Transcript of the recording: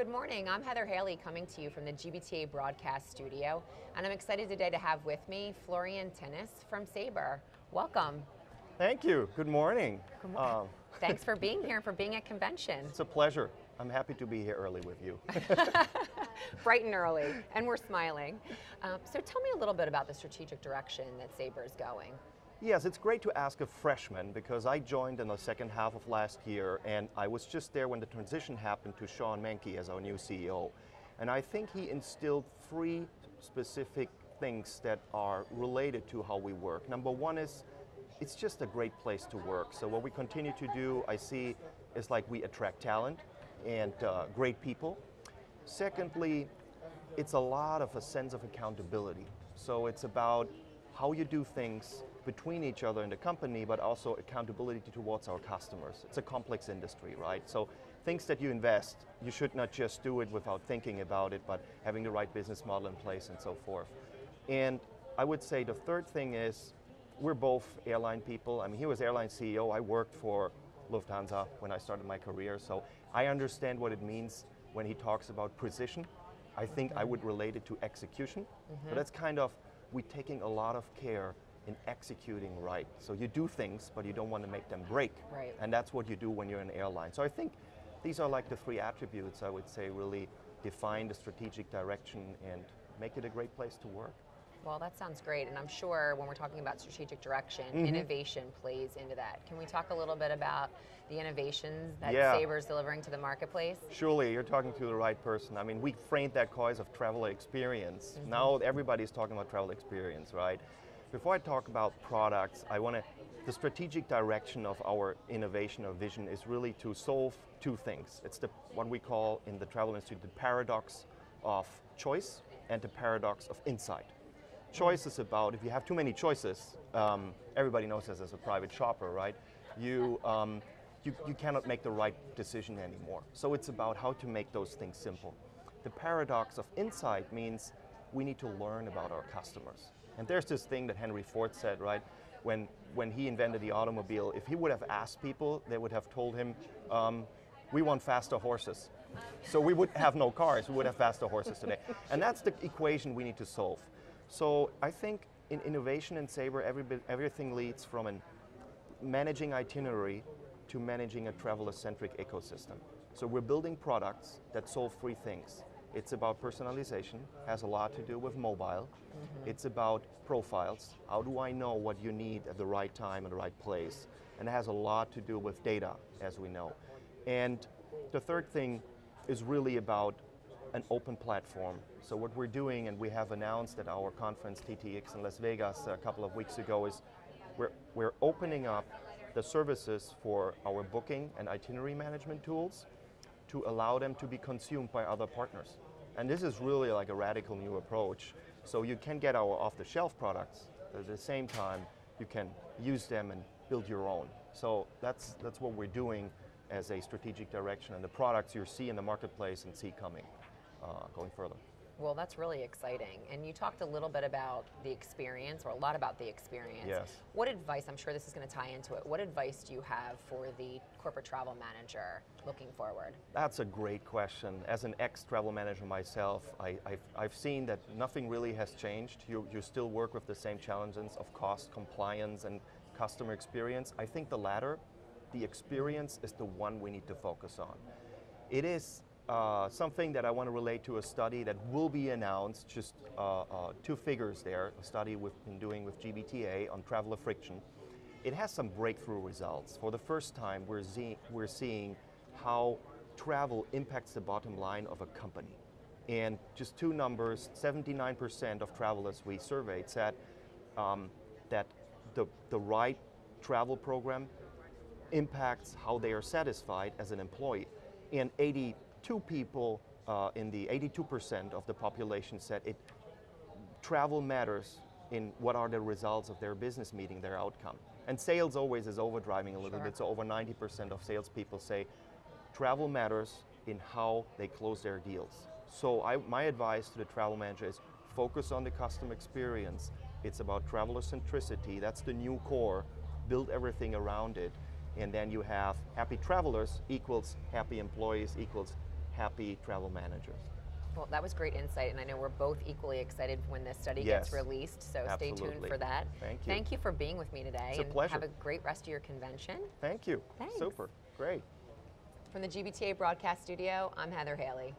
Good morning. I'm Heather Haley coming to you from the GBTA broadcast studio, and I'm excited today to have with me Florian Tinnus from Sabre. Welcome. Thank you. Good morning. Thanks for being here and for being at convention. It's a pleasure. I'm happy to be here early with you. Bright and early, and we're smiling. So tell me a little bit about the strategic direction that Sabre is going. Yes, it's great to ask a freshman because I joined in the second half of last year and I was just there when the transition happened to Sean Menke as our new CEO. And I think he instilled three specific things that are related to how we work. Number one is it's just a great place to work. So what we continue to do, I see, is like we attract talent and great people. Secondly, it's a lot of a sense of accountability. So it's about how you do things between each other in the company, but also accountability towards our customers. It's a complex industry, right? So things that you invest, you should not just do it without thinking about it, but having the right business model in place and so forth. And I would say the third thing is we're both airline people. I mean, he was airline CEO. I worked for Lufthansa when I started my career, so I understand what it means when he talks about precision. I think I would relate it to execution, but that's kind of, we're taking a lot of care in executing right. So you do things, but you don't want to make them break. Right. And that's what you do when you're an airline. So I think these are like the three attributes I would say really define the strategic direction and make it a great place to work. Well, that sounds great, and I'm sure when we're talking about strategic direction, innovation plays into that. Can we talk a little bit about the innovations that Sabre is delivering to the marketplace? Surely, you're talking to the right person. I mean, we framed that cause of traveler experience. Now everybody's talking about travel experience, right? Before I talk about products, the strategic direction of our innovation or vision is really to solve two things. It's what we call in the travel industry the paradox of choice and the paradox of insight. Choice is about, if you have too many choices, everybody knows this as a private shopper, right? You cannot make the right decision anymore. So it's about how to make those things simple. The paradox of insight means we need to learn about our customers. And there's this thing that Henry Ford said, right? When he invented the automobile, if he would have asked people, they would have told him, we want faster horses. So we would have no cars, we would have faster horses today. And that's the equation we need to solve. So I think in innovation in Sabre, everything leads from managing itinerary to managing a traveler-centric ecosystem. So we're building products that solve three things. It's about personalization, has a lot to do with mobile. It's about profiles. How do I know what you need at the right time and the right place? And it has a lot to do with data, as we know. And the third thing is really about an open platform. So what we're doing, and we have announced at our conference TTX in Las Vegas a couple of weeks ago, is we're opening up the services for our booking and itinerary management tools to allow them to be consumed by other partners. And this is really like a radical new approach. So you can get our off-the-shelf products, at the same time you can use them and build your own. So that's what we're doing as a strategic direction, and the products you see in the marketplace and see coming. Going further. Well, that's really exciting. And you talked a little bit about the experience, or a lot about the experience. Yes. What advice, I'm sure this is going to tie into it, what advice do you have for the corporate travel manager looking forward? That's a great question. As an ex-travel manager myself, I've seen that nothing really has changed. You still work with the same challenges of cost, compliance, and customer experience. I think the latter, the experience, is the one we need to focus on. It is something that I want to relate to a study that will be announced, just two figures there, a study we've been doing with GBTA on traveler friction. It has some breakthrough results. For the first time, we're seeing how travel impacts the bottom line of a company. And just two numbers, 79% of travelers we surveyed said that the right travel program impacts how they are satisfied as an employee. And 82% of the population said travel matters in what are the results of their business meeting, their outcome. And sales always is overdriving a little bit, so over 90% of salespeople say travel matters in how they close their deals. So my advice to the travel manager is focus on the customer experience. It's about traveler centricity, that's the new core, build everything around it, and then you have happy travelers equals happy employees equals happy travel managers. Well, that was great insight, and I know we're both equally excited when this study Yes, gets released, so absolutely. Stay tuned for that. Thank you. Thank you for being with me today. It's a and pleasure. Have a great rest of your convention. Thank you. Thanks. Super. Great. From the GBTA broadcast studio, I'm Heather Haley.